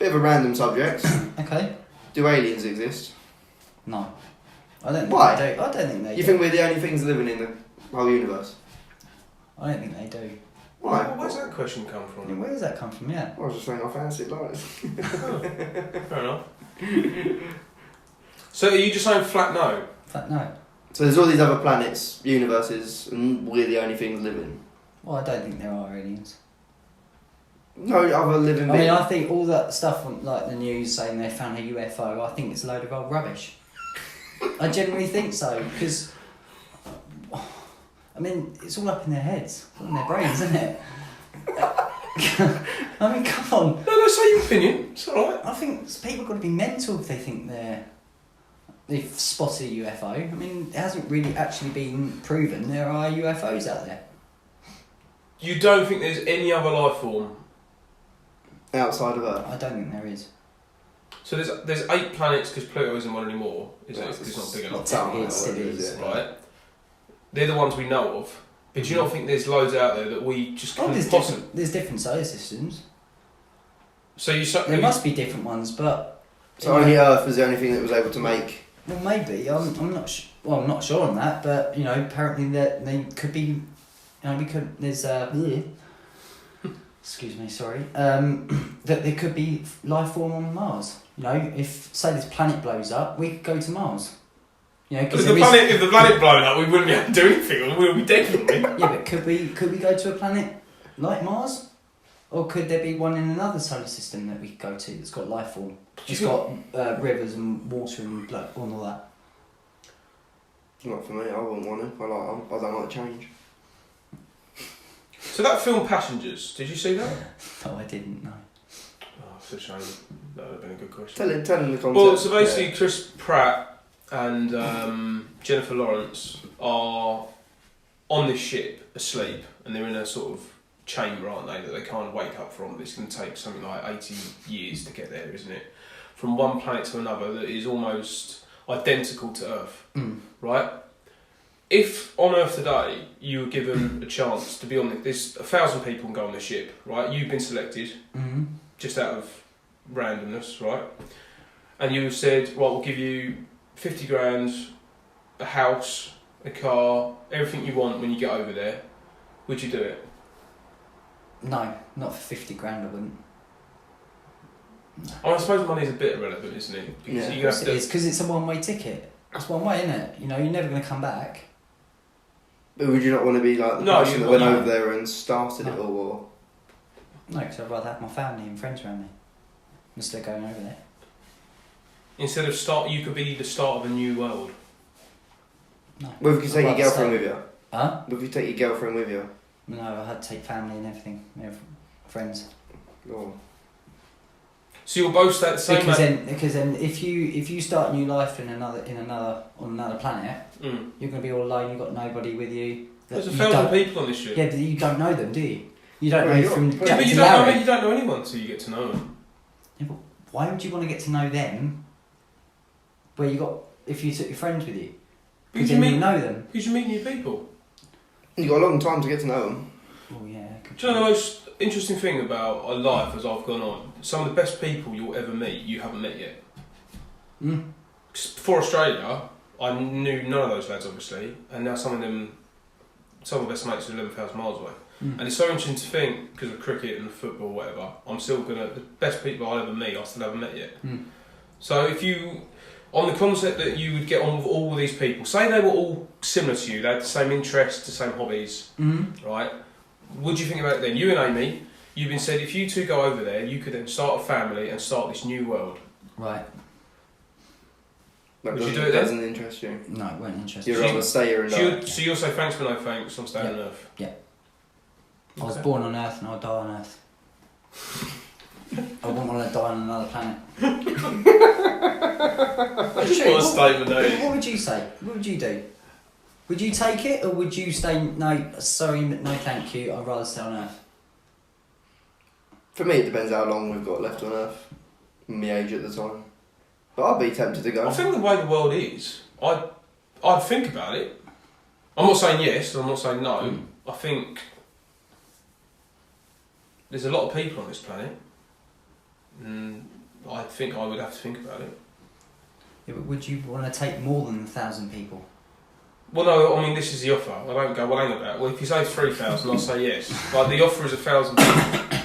Bit of a random subject. Okay. Do aliens exist? No. I don't think Why? they do. I don't think they do. You think we're the only things living in the whole universe? I don't think they do. Why? Well, where's that question come from? Yeah, where does that come from? Yeah. I was just saying I fancied lies. Fair enough. So are you just saying flat no? Flat no. So there's all these other planets, universes, and we're the only things living. Well, I don't think there are aliens. No other living I mean, being. I think all that stuff on like the news saying they found a UFO, I think it's a load of old rubbish. I genuinely think so, because I mean, it's all up in their heads, all in their brains, isn't it? I mean, come on. No, say your opinion. It's alright. I think people got to be mental if they think they've spotted a UFO. I mean, it hasn't really actually been proven there are UFOs out there. You don't think there's any other life form? Outside of Earth. I don't think there is. So there's 8 planets because Pluto isn't one anymore, is it? 'Cause it's not big enough. It is. Right. They're the ones we know of. But do you not think there's loads out there that we just couldn't possibly... There's different solar systems. So there must be different ones, but... So only Earth is the only thing that was able to make... Well, maybe. I'm not I'm not sure on that, but, you know, apparently they could be... You know, there's... excuse me, sorry. That there could be life form on Mars. You know, if, say, this planet blows up, we could go to Mars. You know, if the planet blown up, we wouldn't be able to do anything. We'll be dead, wouldn't we? Yeah, but could we go to a planet like Mars? Or could there be one in another solar system that we could go to that's got life form? It's got rivers and water and blood and all that. Not for me, I wouldn't want to. I don't like change. So that film Passengers, did you see that? No, I didn't, no. Oh, it's a shame. That would have been a good question. Tell him the concept. Well, so basically Chris Pratt and Jennifer Lawrence are on this ship asleep, and they're in a sort of chamber, aren't they, that they can't wake up from. It's going to take something like 80 years to get there, isn't it? From one planet to another that is almost identical to Earth, right? If on Earth today you were given a chance to be on there's 1,000 people can go on the ship, right? You've been selected, just out of randomness, right? And you said, right, we'll give you 50 grand, a house, a car, everything you want when you get over there. Would you do it? No, not for 50 grand I wouldn't. No. I suppose money's a bit irrelevant, isn't it? Because it is, because it's a one-way ticket. It's one way, isn't it? You know, you're never going to come back. But would you not want to be like the person that went over there and started it all? Or? No, because I'd rather have my family and friends around me instead of going over there. Instead of you could be the start of a new world. No. What if you take your girlfriend with you? Huh? What if you take your girlfriend with you? No, I had to take family and everything, friends. Oh. So you'll both stay at the same. Because then, if you start a new life on another planet, you're going to be all alone. You've got nobody with you. There's 1,000 people on this ship. Yeah, but you don't know them, do you? You don't know from Jack but to Larry. You don't know anyone until you get to know them. Yeah, but why would you want to get to know them? If you took your friends with you, because then you know them. Because you meet new people. You got a long time to get to know them. Oh yeah. Do you know the most interesting thing about our life as I've gone on? Some of the best people you'll ever meet, you haven't met yet. Before Australia, I knew none of those lads, obviously, and now some of my best mates are 11,000 miles away. And it's so interesting to think, because of cricket and football or whatever, the best people I'll ever meet, I still haven't met yet. So if you, on the concept that you would get on with all of these people, say they were all similar to you, they had the same interests, the same hobbies, right? Would you think about it then? You and Amy, you've been said if you two go over there, you could then start a family and start this new world. Right. Would you do it then? Doesn't interest you? No, it won't interest you. You'd rather stay here and die. So you'll say thanks but no thanks, I'm staying on Earth? Yeah. I was born on Earth and I'll die on Earth. I wouldn't want to die on another planet. What a statement that is. What would you say? What would you do? Would you take it, or would you say, no, sorry, no thank you, I'd rather stay on Earth? For me, it depends how long we've got left on Earth, and my age at the time. But I'd be tempted to go. I think the way the world is, I'd think about it. I'm not saying yes, I'm not saying no. I think there's a lot of people on this planet. think I would have to think about it. Yeah, but would you want to take more than 1,000 people? Well, no, I mean, this is the offer. I don't go, well, hang about. Well, if you say 3,000, I'll say yes. Like, the offer is 1,000 people.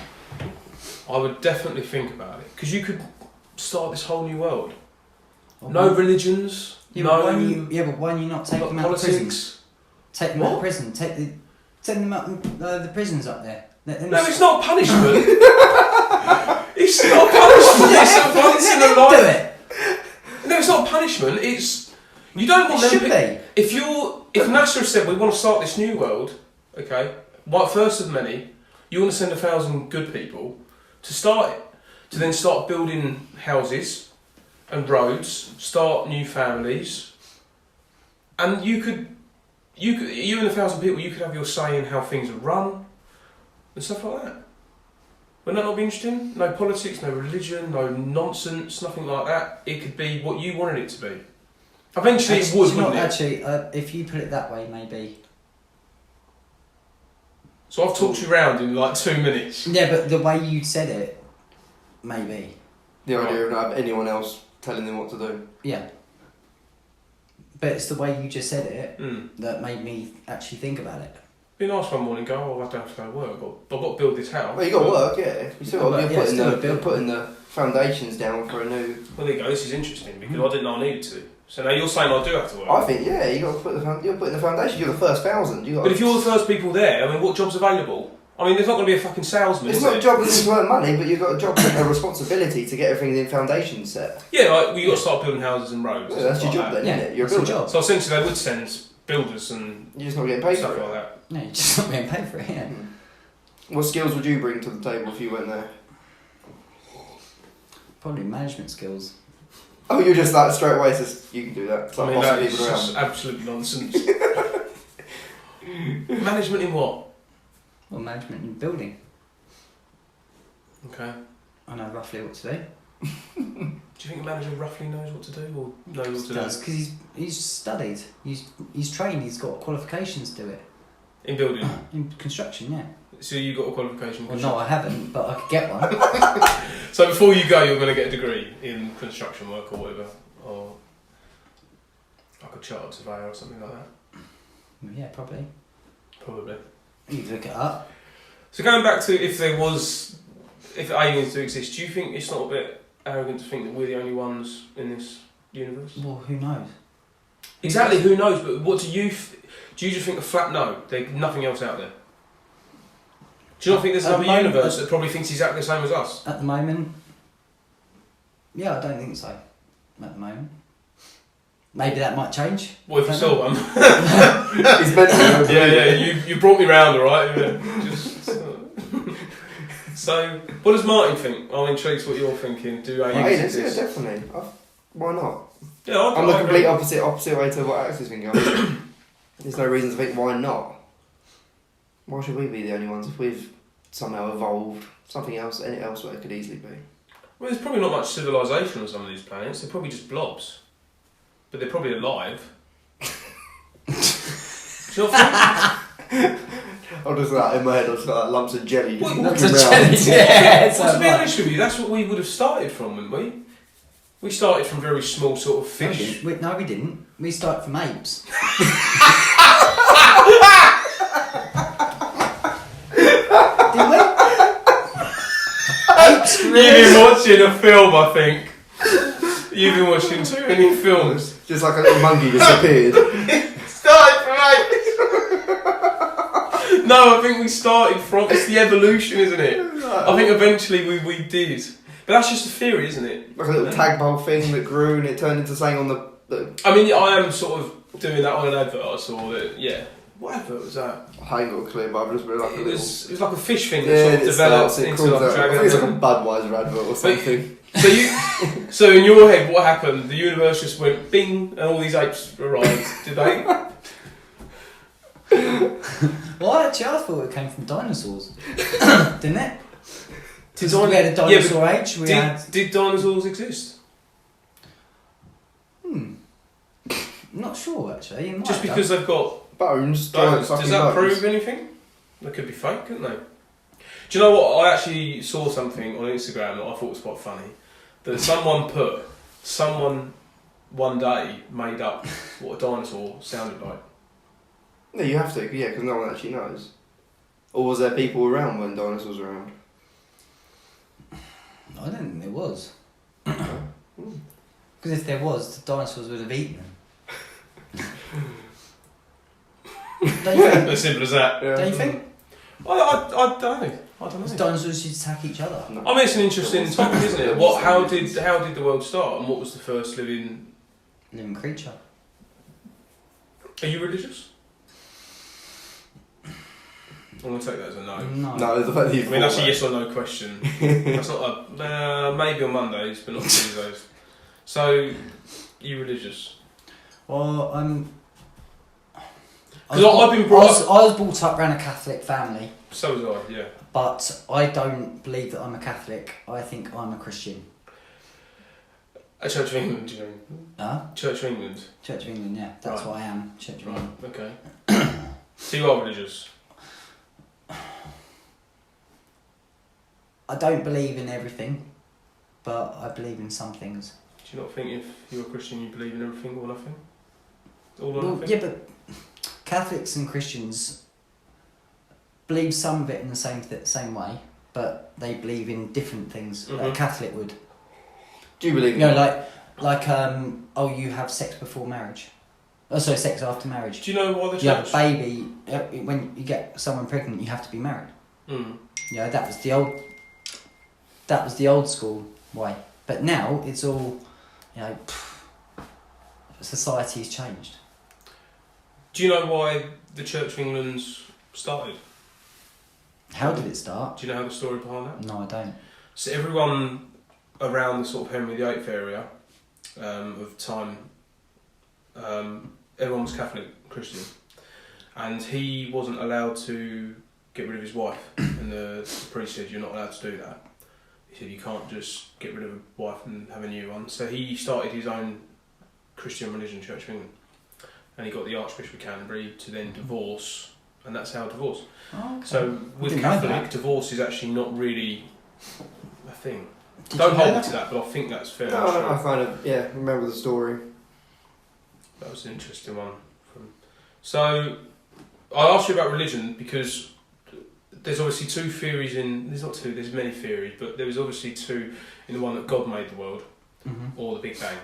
I would definitely think about it. Because you could start this whole new world. No religions, Yeah, no... but why don't you not take them out of prisons? Take them out of prison. Send them out the prisons up there. No, it's not punishment. It's not punishment. It's a once in a life. Do it. No, it's not punishment. It's you don't want It them. should be. If NASA said we want to start this new world, okay, first of many, you want to send 1,000 good people to start it, to then start building houses and roads, start new families, and you and 1,000 people, you could have your say in how things are run and stuff like that. Wouldn't that not be interesting? No politics, no religion, no nonsense, nothing like that. It could be what you wanted it to be. Eventually it would, wouldn't it? Actually, if you put it that way, maybe. So I've talked you round in like 2 minutes. Yeah, but the way you said it, maybe. The idea of not having anyone else telling them what to do. Yeah. But it's the way you just said it that made me actually think about it. Be nice one morning, go, I don't have to go to work. I've got to build this house. Well, you got to work, yeah. You still got, you're putting the foundations down for a new... Well, there you go, this is interesting because I didn't know I needed to. So now you're saying I do have to work. I think, yeah, you got to put you're putting the foundation. You're the first 1,000. But if you're the first people there, I mean, what job's available? I mean, there's not going to be a fucking salesman. It's not a job that's to earn money, but you've got a job, a responsibility to get everything in foundation set. Yeah, like you've got to start building houses and roads. Yeah, that's your job then, isn't it? You're a builder. job. So essentially, they would send builders and you're just not getting paid stuff for it. like that. No, you're just not being paid for it, yeah. What skills would you bring to the table if you went there? Probably management skills. Oh, you're just like straight away, just you can do that. It's like I mean, bossing that is people around. just absolute nonsense. Management in what? Well, management in building. Okay. I know roughly what to do. Do you think a manager roughly knows what to do or knows what to do? Because he's studied, he's trained, he's got qualifications to do it. In building? In construction, yeah. So you got a qualification in Well, no, I haven't, but I could get one. So before you go, you're going to get a degree in construction work or whatever, or like a chartered surveyor or something like that. Yeah, probably. Probably. You could look it up. So going back to if aliens do exist, do you think it's not a bit arrogant to think that we're the only ones in this universe? Well, who knows? Exactly, who knows? But what do you just think a flat no? There's nothing else out there. Do you not think there's another universe that probably thinks exactly the same as us? At the moment, yeah, I don't think so. At the moment, maybe that might change. What if you saw one? He's meant to. Yeah. You brought me round, all right. Yeah. Just, so, what does Martin think? I'm intrigued what you're thinking. Do aliens Yeah, exist? definitely. Why not? Yeah, I'm the complete opposite way to what Alex is thinking. There's no reason to think why not. Why should we be the only ones if we've somehow evolved something else, any elsewhere it could easily be? Well, there's probably not much civilization on some of these planets. They're probably just blobs, but they're probably alive. Do you know what I think? I'm just like in my head, I'm just like lumps of jelly just Lumps walking of around. jelly, yeah. Well, to be honest with you, that's what we would have started from, wouldn't we? We started from very small sort of fish. No, we didn't. We started from apes. Didn't we? Apes, You've been watching a film, I think. You've been watching too many films. Just like a little monkey disappeared. Started from apes. No, I think we started from. It's the evolution, isn't it? I think eventually we did. But that's just a theory, isn't it? Like a little tadpole thing that grew and it turned into something on the... I mean, I am sort of doing that on an advert I saw that, yeah. What advert was that? I ain't got a clue, but I've just been like a It little... was like a fish thing that sort of developed into like a I dragon. think it's like a Budweiser advert or something. So in your head, what happened? The universe just went bing, and all these apes arrived. Did they? Well, actually, I thought it came from dinosaurs. Didn't it? Did We had a dinosaur age. Did dinosaurs exist? I'm not sure, actually. It might Just have because they've got Bones. bones, fucking does that bones. prove anything? They could be fake, couldn't they? Do you know what? I actually saw something on Instagram that I thought was quite funny. that someone one day made up what a dinosaur sounded like. No, you have to, yeah, because no one actually knows. Or was there people around when dinosaurs were around? I don't think there was. Because if there was, the dinosaurs would have eaten them. Don't you think? As simple as that. Yeah. Don't you think? I don't know. Because dinosaurs used to attack each other. No. I mean, it's an interesting topic, isn't it? How did the world start, and what was the first living creature? Are you religious? I'm going to take that as a no. No, the fact that I mean, that's a yes or no question. That's not a... maybe on Mondays, but not on Tuesdays. So, you religious? Well, Because I've been brought up... I was brought up around a Catholic family. So was I, yeah. But I don't believe that I'm a Catholic. I think I'm a Christian. A Church of England, do you mean? Huh? Church of England? Church of England, yeah. That's Right. what I am. Church of England. Okay. So you are religious? I don't believe in everything, but I believe in some things. Do you not think if you're a Christian you believe in everything or nothing? All or Well, nothing? yeah, but Catholics and Christians believe some of it in the same way, but they believe in different things. Like a Catholic would. Do you believe in you have sex before marriage. Oh, sorry, sex after marriage. Do you know why the You have church... a baby, when you get someone pregnant, you have to be married. Mm. You know, that was the old school way. But now it's all, society's changed. Do you know why the Church of England's started? How did it start? Do you know how the story behind that? No, I don't. So everyone around the sort of Henry VIII area of time, everyone was Catholic, Christian, and he wasn't allowed to get rid of his wife, and the priest said you're not allowed to do that. He said you can't just get rid of a wife and have a new one. So he started his own Christian religion, Church of England, and he got the Archbishop of Canterbury to then divorce, and that's how divorce. Oh, okay. So with Didn't know Catholic, that. divorce is actually not really a thing. Did Don't you know hold me that? to that, but I think that's fair. No, I kind of, remember the story. That was an interesting one. So, I asked you about religion because there's obviously two theories there's not two, there's many theories, but there was obviously two in the one that God made the world, or the Big Bang.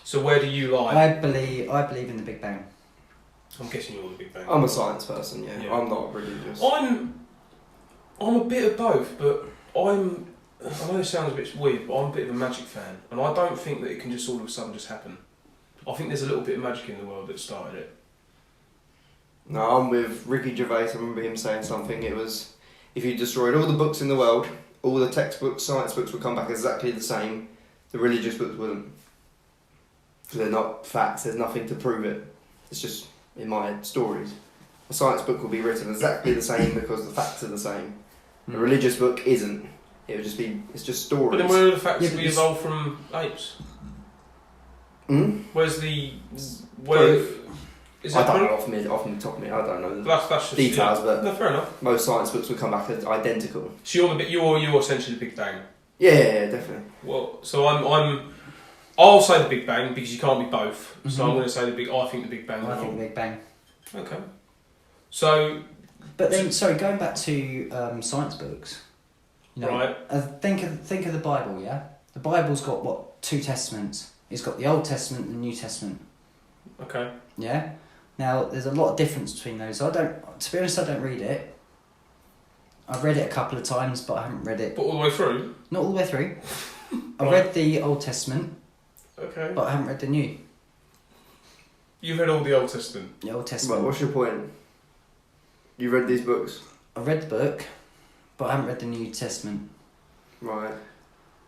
So where do you lie? I believe in the Big Bang. I'm guessing you're the Big Bang. I'm a science person, yeah. Yeah. I'm not religious. I'm a bit of both, but I know this sounds a bit weird, but I'm a bit of a magic fan, and I don't think that it can just all of a sudden just happen. I think there's a little bit of magic in the world that started it. No, I'm with Ricky Gervais. I remember him saying something. It was, if you destroyed all the books in the world, all the textbooks, science books would come back exactly the same. The religious books wouldn't. Because they're not facts. There's nothing to prove it. It's just in my head stories. A science book will be written exactly the same because the facts are the same. A religious book isn't. It would just be. It's just stories. But then where are the facts Yeah, that but we evolved from apes? Hmm? Where's the... Is I that don't know proof? off the top of me. I don't know the That's just details, but no, fair enough. most science books would come back as identical. So you're essentially the Big Bang. Yeah, definitely. Well, so I'll say the Big Bang because you can't be both. So I'm going to say I think the Big Bang. I think the Big Bang. Okay. So. But then, sorry, going back to science books. Right. Think of the Bible. Yeah, the Bible's got what, 2 testaments. It's got the Old Testament and the New Testament. Okay. Yeah. Now, there's a lot of difference between those. To be honest, I don't read it. I've read it a couple of times, but I haven't read it. But all the way through? Not all the way through. I've Right. read the Old Testament, Okay. but I haven't read the New. You've read all the Old Testament? The Old But Testament. what's your point? You read these books? I've read the book, but I haven't read the New Testament. Right.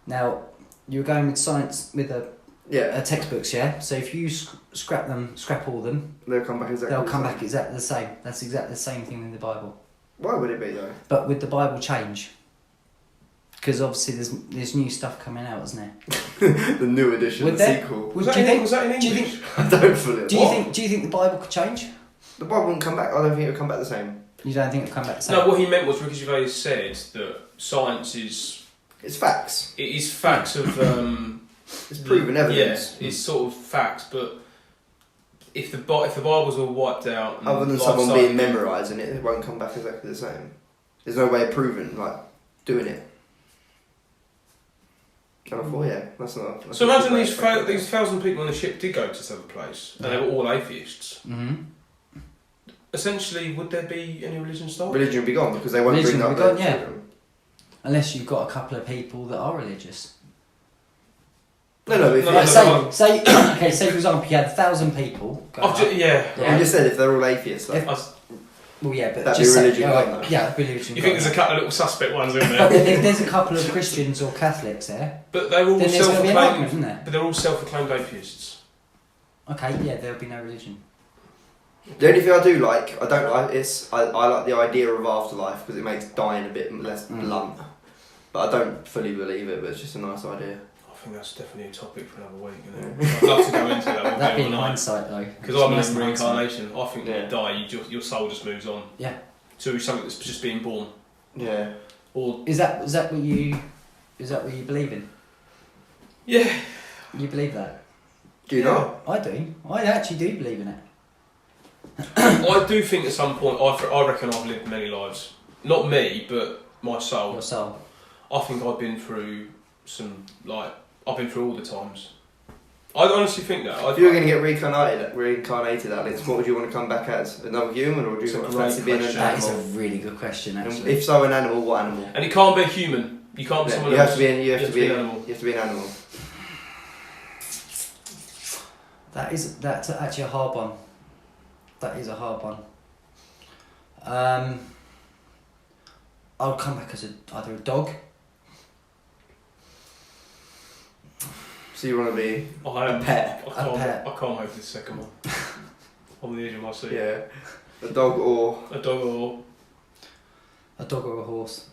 Now, you're going with science, with Yeah. textbooks, yeah? So if you scrap all them, They'll come back exactly they'll the come same. back exactly the same. That's exactly the same thing in the Bible. Why would it be though? But with the Bible change, because obviously there's new stuff coming out, isn't there? The new edition, Would the there? sequel. Was Do that you in think- was that in do you English? think- I don't fully. Do you think the Bible could change? The Bible wouldn't come back? I don't think it would come back the same. You don't think it'll come back the same? No, what he meant was Ricky Gervais said that science is It's facts. It is facts of. It's proven evidence. Yeah, it's sort of facts, but if the Bibles were wiped out, and Other than life someone started being memorising it won't come back exactly the same. There's no way of proving, like, doing it. And I thought, yeah, that's not... That's So not imagine these great. these 1,000 people on the ship did go to this other place, and they were all atheists. Mm-hmm. Essentially, would there be any religion started? Religion would be gone, because they won't Religion bring would up be their gone, yeah. children. Unless you've got a couple of people that are religious. No, if No, you- no, Say okay. Say for example, you had 1,000 people. Go up. Yeah. I just said if they're all atheists, like, Well, yeah, but that'd just be say, religion gone, though. yeah, religion. You think gone. there's a couple of little suspect ones in But there? if there's a couple of Christians or Catholics there, But they're all then there's going to be an argument, self-proclaimed. isn't there? But they're all self-proclaimed atheists. Okay, yeah, there'll be no religion. The only thing I do like, I don't like, I like the idea of afterlife because it makes dying a bit less blunt. But I don't fully believe it, but it's just a nice idea. I think that's definitely a topic for another week. Isn't it? I'd love to go into that. That'd be in hindsight, though. Because I believe in reincarnation. I think when Yeah. you die, your soul just moves on. Yeah. To something that's just being born. Yeah. Or Is that what you believe in? yeah. You believe that? Do you not? I do. I actually do believe in it. I do think at some point, I reckon I've lived many lives. Not me, but my soul. Your soul. I think I've been through I've been through all the times. I honestly think that. If you were going to get reincarnated, Alex, what would you want to come back as? Another human, or do It's you a want to great fancy being an question. That is a animal? really good question, And actually. if so, an animal, what animal? And it can't be a human. You can't be Yeah, someone you else. have to be you have to be an animal. You have to be an animal. That's actually a hard one. That is a hard one. I'll come back as either a dog. So you want to be A pet? I can't pet. wait for the second one. On the edge of my seat. Yeah, a dog or A dog or A dog or a horse.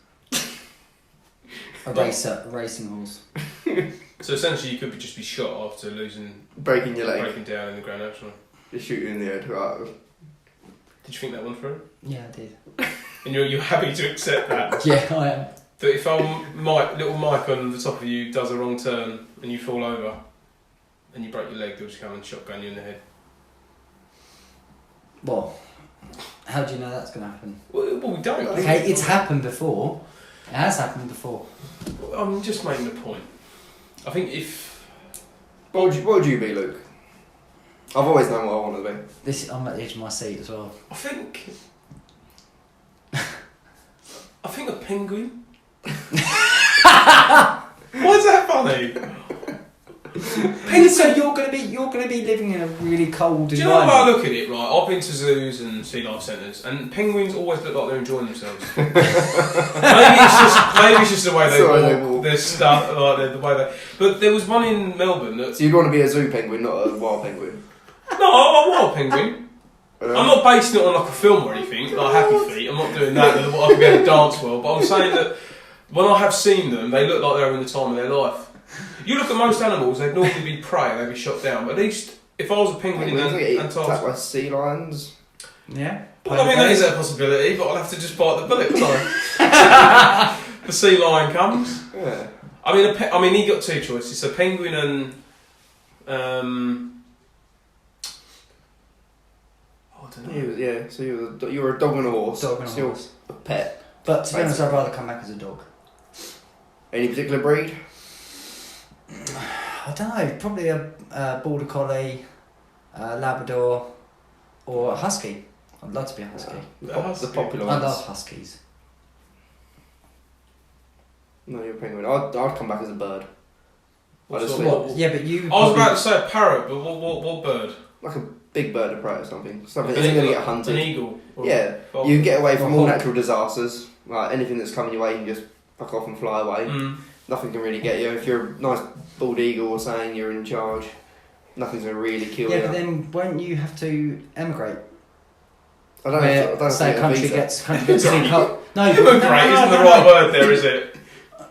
A racing horse. so essentially you could just be shot after breaking your leg, breaking down in the Grand National. just shoot you in the head. Right. Did you think that one through? Yeah, I did. And you're happy to accept that? Yeah, I am. That if little Mike on the top of you does a wrong turn and you fall over and you break your leg, they'll just come and shotgun you in the head. Well, how do you know that's going to happen? Well, we don't. Okay, it's happened before. It has happened before. I'm just making a point. I think if What would you be, Luke? I've always known what I want to be. I'm at the edge of my seat as well. I think a penguin. Why is that funny? So you're gonna be living in a really cold Do you know how I environment. look at it, right? I've been to zoos and sea life centres, and penguins always look like they're enjoying themselves. maybe it's just the way they Sorry, walk, they walk. their stuff, like the way they. But there was one in Melbourne that. So you'd want to be a zoo penguin, not a wild penguin. No, I'm a wild penguin. I'm not basing it on like a film or anything, like Happy Feet. I'm not doing that. I could be in a dance world, but I'm saying that when I have seen them, they look like they're having the time of their life. You look at most animals; they'd normally be prey, they'd be shot down. But at least, if I was a penguin in Penguins get attacked Antarctica, by sea lions. Yeah. well, I mean that is a possibility, but I'll have to just bite the bullet. Sorry. The sea lion comes. Yeah. I mean, he got two choices: so penguin and I don't know. Yeah. So you were a dog and a horse. Dog and a So you're horse. a pet. But to be honest, I'd rather come back as a dog. Any particular breed? I don't know, probably a border collie, a Labrador, or a husky. I'd love to be a husky. The popular I ones. love huskies. No, you're a penguin. I'd come back as a bird. What just sort think- of- Yeah, but you. I was probably- about to say a parrot, but what bird? Like a big bird of prey or something. Something An that isn't going to eagle- get hunted. An eagle. Or Yeah. falcon. You can get away from all Hawk. natural disasters. Like anything that's coming your way, you can just fuck off and fly away. Mm. Nothing can really get you. If you're a nice bald eagle or saying you're in charge, nothing's going to really kill Yeah, you. but then won't you have to emigrate? I don't Where, know. I don't say, think a a country visa. gets too cold. No, Immigrate isn't the right word there, is it?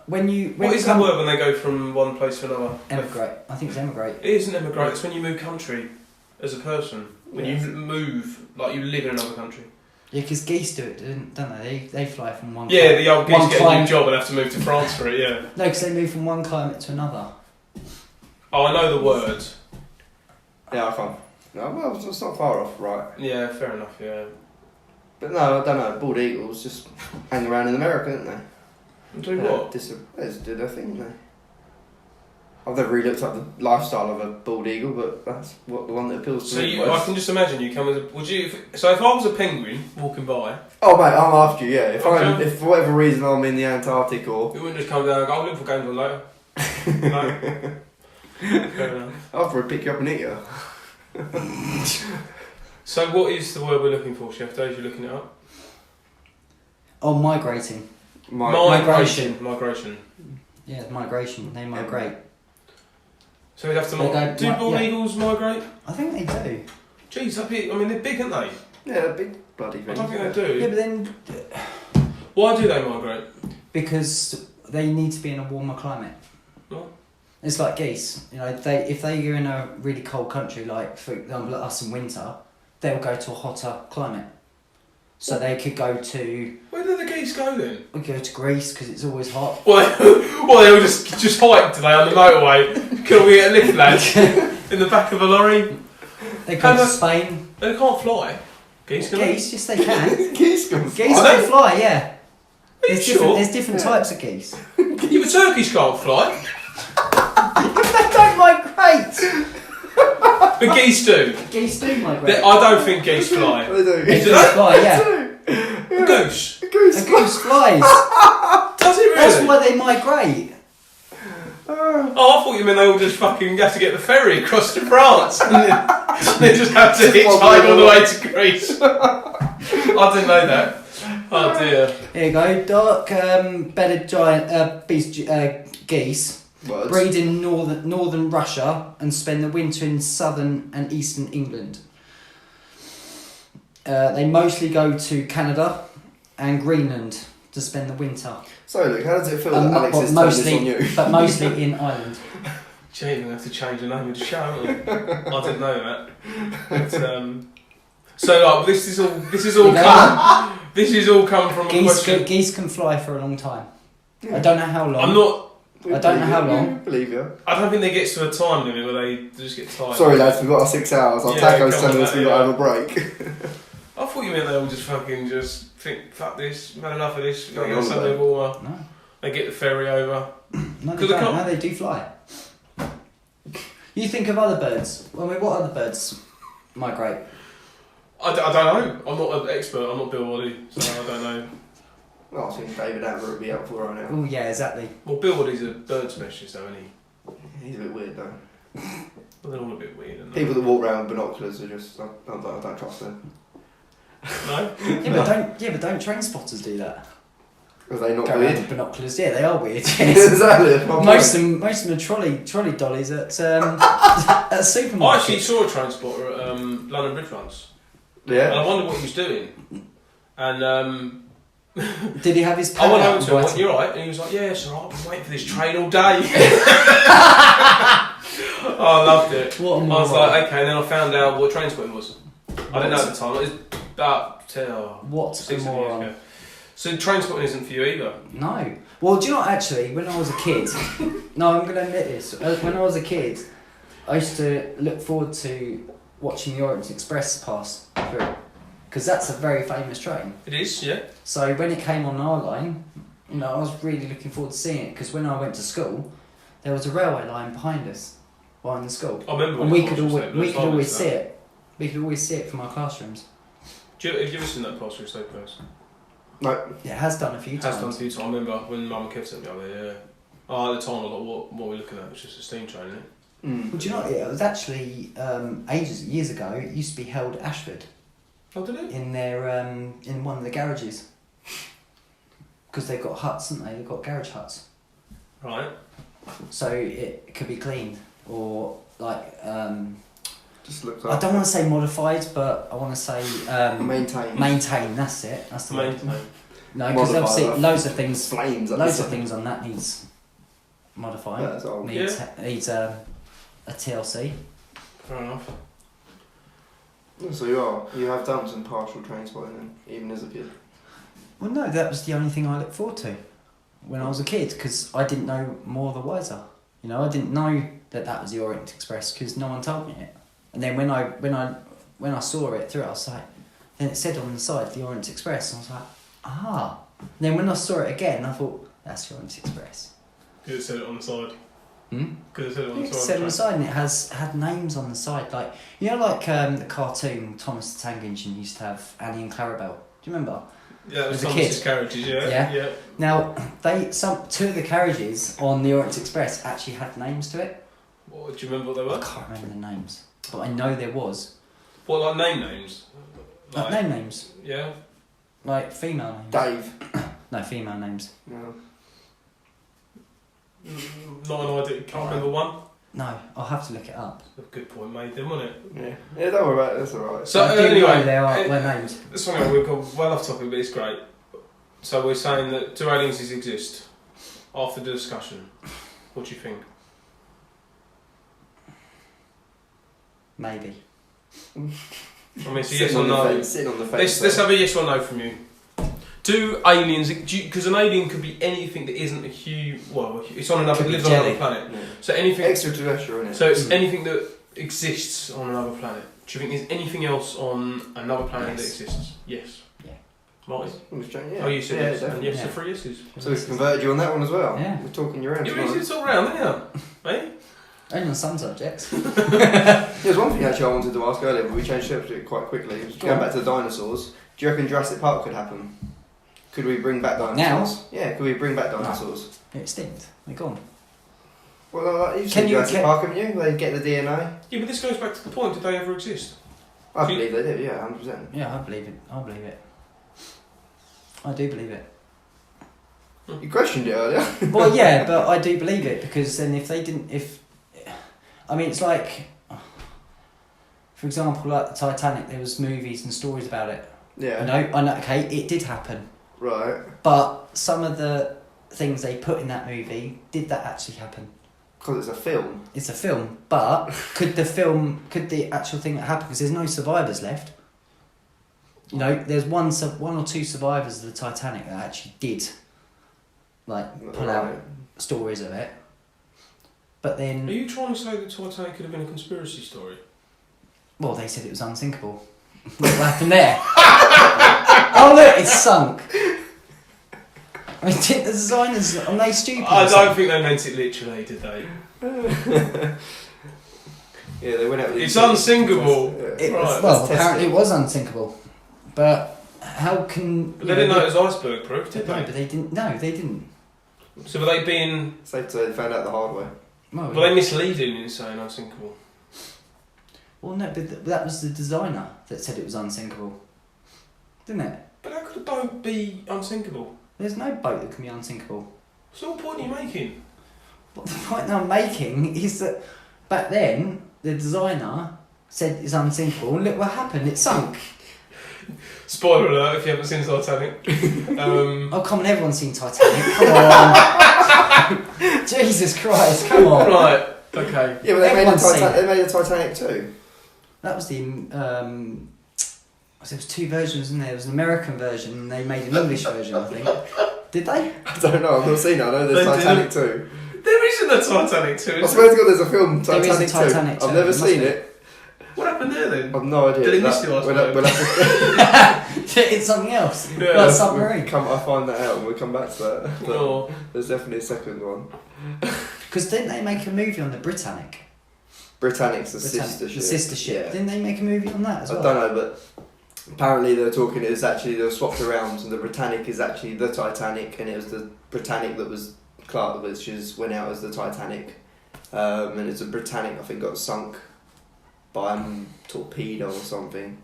When you What is the word when they go from one place to another? Emigrate. I think it's emigrate. It isn't emigrate, it's when you move country as a person. When Yeah. you move, like you live in another country. Yeah, because geese do it, don't they? They fly from one. Yeah, the old geese one get a climate. new job and have to move to France for it. Yeah. No, because they move from one climate to another. Oh, I know the word. Yeah, I can't. No, well, it's not far off, right? Yeah, fair enough. Yeah. But no, I don't know. Bald eagles just hang around in America, don't they? Do what? They just do their thing, don't they? I've never really looked up the lifestyle of a bald eagle, but that's what the one that appeals to So me I most. can just imagine you come as a. Would you? So if I was a penguin walking by, Oh mate, I'm after you. Yeah, Okay. if for whatever reason I'm in the Antarctic or you wouldn't just come down and go, "I'll look for games on later." No. Fair enough. I'll probably pick you up and eat you. So what is the word we're looking for, Chef Dave? You're looking it up. Oh, migrating. Migration. Yeah, migration. They migrate. So we'd have to. They go- Do bald yeah. eagles migrate? I think they do. Jeez, that'd be, I mean they're big, aren't they? Yeah, they're big bloody I things. don't think they do. Yeah, but then Why do they migrate? because they need to be in a warmer climate. Oh. It's like geese. You know, if they are in a really cold country, like for example us in winter, they'll go to a hotter climate. So they could go to Where do the geese go then? Greece because it's always hot. Well, they all just hiked today on the motorway. Can we get a lift, lads? In the back of a lorry? They go to Spain. They can't fly. Geese can. Geese, yes they can. Geese can fly. Geese can fly, yeah. Are you sure? There's different types of geese. Yeah, but turkeys can't fly. They don't migrate. But geese do. Geese do migrate. I don't think geese fly. They do. They Do do they? fly, yeah. A goose. A goose. A goose flies. Does it really? That's why they migrate. Oh, I thought you meant they all just fucking have to get the ferry across to France and then they just have to hitchhike all the way to Greece. I didn't know that. Oh dear. Here you go. Dark bedded giant geese Words. breed in northern Russia and spend the winter in southern and eastern England. They mostly go to Canada and Greenland to spend the winter. So look, how does it feel that Alex is turning this on you? But mostly in Ireland. Gee, we're going to have to change the name of the show, aren't we? I didn't know that. But, so like, this is all come from a question. Geese can fly for a long time. I don't know how long. I don't know how long. We believe you. I don't think they get to a time limit where they just get tired. Sorry lads, we've got our 6 hours. Our Yeah, taco's come on, telling us mate, we've got to have a break. I thought you meant they all just fucking just think, fuck this, had enough of this, we're Go going on, to Sunday mate. warmer. No, They get the ferry over. no, they 'Cause they don't. can't- No, they do fly. You think of other birds. I mean, what other birds migrate? I don't know. I'm not an expert. I'm not Bill Waddy, so I don't know. Well, I think David Attenborough would be helpful right now. Oh yeah, exactly. Well, Bill Waddy's a bird specialist, though, isn't he? He's a bit weird though. Well, they're all a bit weird, aren't they? People that walk around with binoculars are just, I don't trust them. No? Yeah, but don't train spotters do that? Are they not Go around weird? with binoculars. Yeah, they are weird. Yes. Exactly. that's my most point. of them are trolley dollies at at supermarkets. I actually saw a transporter at London Bridge once. And Yeah. I wondered what he was doing. And Did he have his I pen went out over and to him, writing? went, "You're right," and he was like, "Yeah, it's alright, I've been waiting for this train all day." Oh, I loved it. What a I was moron. like, okay, and then I found out what train spotting was. I didn't know at the time. It was about 6 What a moron. years ago. So train spotting isn't for you either. No. Well, do you know what, actually, when I was a kid, no, I'm going to admit this. When I was a kid, I used to look forward to watching the Orient Express pass through. Because that's a very famous train. It is, yeah. So when it came on our line, you know, I was really looking forward to seeing it. Because when I went to school, there was a railway line behind us, behind the school. I remember. And when we it could was, always, it was always that. see it. We could always see it from our classrooms. Have you ever seen that pass through Stoke Post? No. It has done a few It has done times. a few times. I remember when Mum and Kev sent me out there, yeah. Oh, at the time I was like, what are we looking at? It's just a steam train, isn't it? Mm. Well, do you know what? It was actually years ago. It used to be held at Ashford Oh, did it? in their in one of the garages because they've got huts, haven't they? They've got garage huts, Right. so it could be cleaned or like Just looked I up. don't want to say modified, but I want to say Maintain. maintain. That's it. That's the word. Maintain. No, because Modify obviously that. loads of things. Flames. up Loads the of side. things on that needs modifying. Yeah, that's old. Needs, Yeah. needs a TLC. Fair enough. So you have done some partial train spotting then, even as a kid. Well, no, that was the only thing I looked forward to when I was a kid, because I didn't know more the wiser. You know, I didn't know that was the Orient Express because no one told me it. And then when I saw it through, I was like, then it said on the side the Orient Express, and I was like, ah. And then when I saw it again, I thought that's the Orient Express. Because it said it on the side. Hmm? Because it said it on the It side. said on the side, and it had names on the side, like you know, like the cartoon Thomas the Tank Engine used to have Annie and Clarabelle. Do you remember? Yeah, that was As a Thomas's kid. carriages, yeah. Yeah. Now two of the carriages on the Orient Express actually had names to it. What, do you remember what they I were? can't remember the names, but I know there was. What, like names? Like name names, Yeah. like female names. Dave. No, female names. No. Not an idea. Can't remember one. No, I'll have to look it up. A good point made then, wasn't it? Yeah. Yeah, don't worry about it, that's alright. So I do anyway, know there were names. Sorry, we've gone well off topic, but it's great. So we're saying that do aliens exist? After the discussion, what do you think? Maybe. I mean, it's a yes or no. Sitting on the fence. Let's have a yes or no from you. Do aliens? Because an alien could be anything that isn't a huge. Well, it's on another. Could It be lives on another jelly. planet. Yeah. So anything. Extraterrestrial, innit? So it's anything that exists on another planet. Do you think there's anything else on another planet that Yes. exists? Yes. Yeah. Martin? Yeah. Oh, you said yes. And definitely. yes, Yeah. the three yeses. So we've converted you on that one as well. Yeah. We're talking you around. You're tonight. easy to talk around, aren't you? Eh? Only on some subjects. There's one thing actually I wanted to ask earlier, but we changed the subject quite quickly. Going back to the dinosaurs, do you reckon Jurassic Park could happen? Could we bring back dinosaurs? Yeah, could we bring back dinosaurs? They're extinct. They're gone. Well, like, you've seen Jurassic Park, haven't you? They get the DNA. Yeah, but this goes back to the point, did they ever exist? I believe they do, yeah, 100%. Yeah, I believe it. I believe it. I do believe it. You questioned it earlier. Well, yeah, but I do believe it because then if they didn't, I mean, it's like, for example, like the Titanic, there was movies and stories about it. Yeah. I know. Okay, it did happen, Right. but some of the things they put in that movie, did that actually happen? Because it's a film. It's a film, but could the actual thing that happened? Because there's no survivors left. You know, there's one or two survivors of the Titanic that actually did, like, pull out stories of it. But then, Are you trying to say that Titanic could have been a conspiracy story? well, they said it was unsinkable. What happened there? Oh look, it's sunk. I mean, did the designers, are they stupid? I don't think they meant it literally, did they? Yeah, they went out with It's these- unsinkable. Yeah. It was, Right, well, let's test apparently it. it was unsinkable. But how can... But they didn't know it was iceberg proof, did No, they? but they didn't. No, they didn't. So were they being... Safe to say they found out the hard way. Well, Were they misleading in saying unsinkable? well no, but that was the designer that said it was unsinkable. Didn't it? But how could a boat be unsinkable? There's no boat that can be unsinkable. So what point are you making? What the point I'm making is that back then, the designer said it's unsinkable, and look what happened, it sunk. Spoiler alert if you haven't seen Titanic. Oh, come on, everyone's seen Titanic, come on. Jesus Christ, come on. Right, okay. Yeah, but they Everyone's seen it. made a Titanic too. That was the, there was two versions, wasn't there? There was an American version, and they made an English version, I think. Did they? I don't know, I've not seen it. I know there's They Titanic too. There isn't a Titanic 2, I is swear there? to God there's a film, There is a Titanic 2. Titanic 2, I've never there must seen be. it. What happened there then? I've no idea. Did they miss the iceberg? We'll have to It's something else. Yeah. Like a submarine. I'll find that out and we'll come back to that. But Oh. there's definitely a second one. Because didn't they make a movie on the Britannic? Britannic's the Britannic, sister ship. the sister ship. Yeah. Didn't they make a movie on that as well? I don't know, but apparently they were talking. It was actually they were swapped around, and the Britannic is actually the Titanic, and it was the Britannic that was Clark, which went out as the Titanic, and it's a Britannic I think got sunk by a torpedo or something.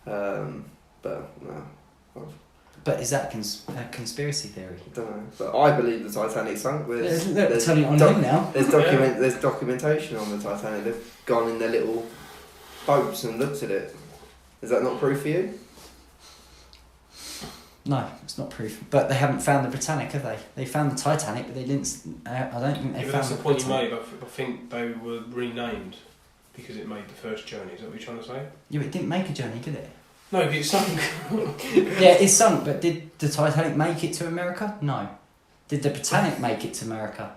But no, But is that a conspiracy theory? I don't know. But I believe the Titanic sunk. They're telling it on him now. There's documentation on the Titanic. They've gone in their little boats and looked at it. Is that not proof for you? No, it's not proof. But they haven't found the Britannic, have they? They found the Titanic, but they didn't. I don't think they Yeah, but found that's the the point you Britannic. made. I think they were renamed because it made the first journey. Is that what you're trying to say? Yeah, but it didn't make a journey, did it? No, but it sunk. Yeah, it sunk, but did the Titanic make it to America? No. Did the Titanic make it to America?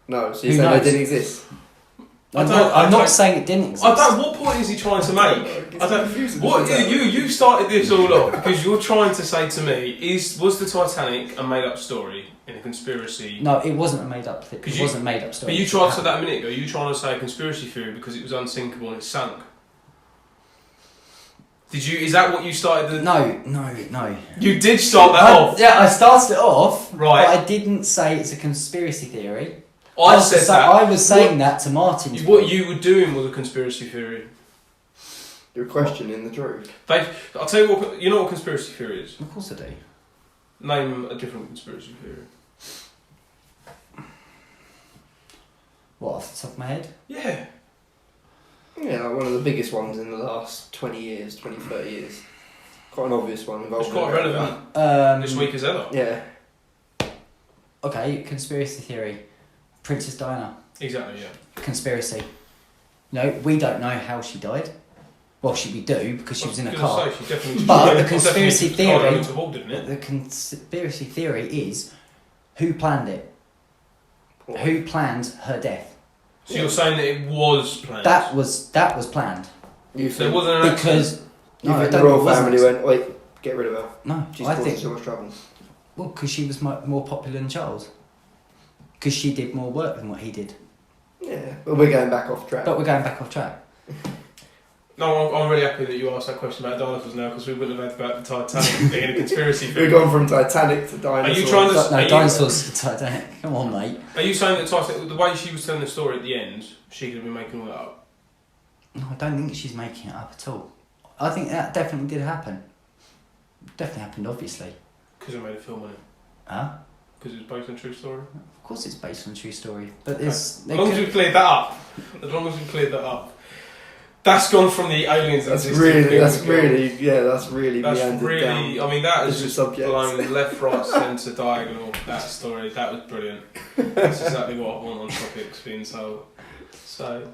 No, so you Who say knows? they didn't exist? I'm not saying it didn't exist. What point is he trying to make? You started this all off because you're trying to say to me was the Titanic a made up story in a conspiracy? No, it wasn't a made up thing. It wasn't a made up story. But you tried to say that a minute ago. You trying to say a conspiracy theory because it was unsinkable and it sank. Did you? Is that what you started? No. You did start that off. Yeah, I started it off. Right. But I didn't say it's a conspiracy theory. I said that. I was saying that to Martin. What you were doing was a conspiracy theory. You're questioning the truth. I'll tell you what. You know what conspiracy theory is? Of course I do. Name a different conspiracy theory. What, off the top of my head? Yeah. Yeah, like one of the biggest ones in the last 20 years, 20, 30 years. Quite an obvious one. It's quite relevant this week as ever. Yeah. Okay, conspiracy theory. Princess Diana. Exactly, yeah. Conspiracy. No, we don't know how she died. Well, we do because she was in a car. Say, she definitely But the conspiracy theory, didn't the conspiracy theory is who planned it? What? Who planned her death? So you're saying that it was planned? That was planned. You So it think, wasn't an accident? Because you no, I think don't the royal think it was an family accident. went, wait, get rid of her. No, She's I causing think so much trouble. well because she was more popular than Charles. Because she did more work than what he did. Yeah, but we're going back off track. But we're going back off track. No, I'm really happy that you asked that question about dinosaurs now because we wouldn't have had about the Titanic being a conspiracy theory. We've gone from Titanic to dinosaurs. Are you trying to? No, dinosaurs to Titanic. Come on, mate. Are you saying that Titanic, the way she was telling the story at the end, she could have been making all that up? No, I don't think she's making it up at all. I think that definitely did happen. Definitely happened, obviously. Because they made a film on it. Huh? Because it was based on a true story. Of course it's based on a true story. But Okay. there's... As long as we've cleared that up. As long as we've cleared that up. That's gone from the aliens. That's existing really, thing that's really That's meandered really. down. I mean, that is This is just subject. blown left, right, centre, diagonal. That story. That was brilliant. That's exactly what I want on topics being told. So.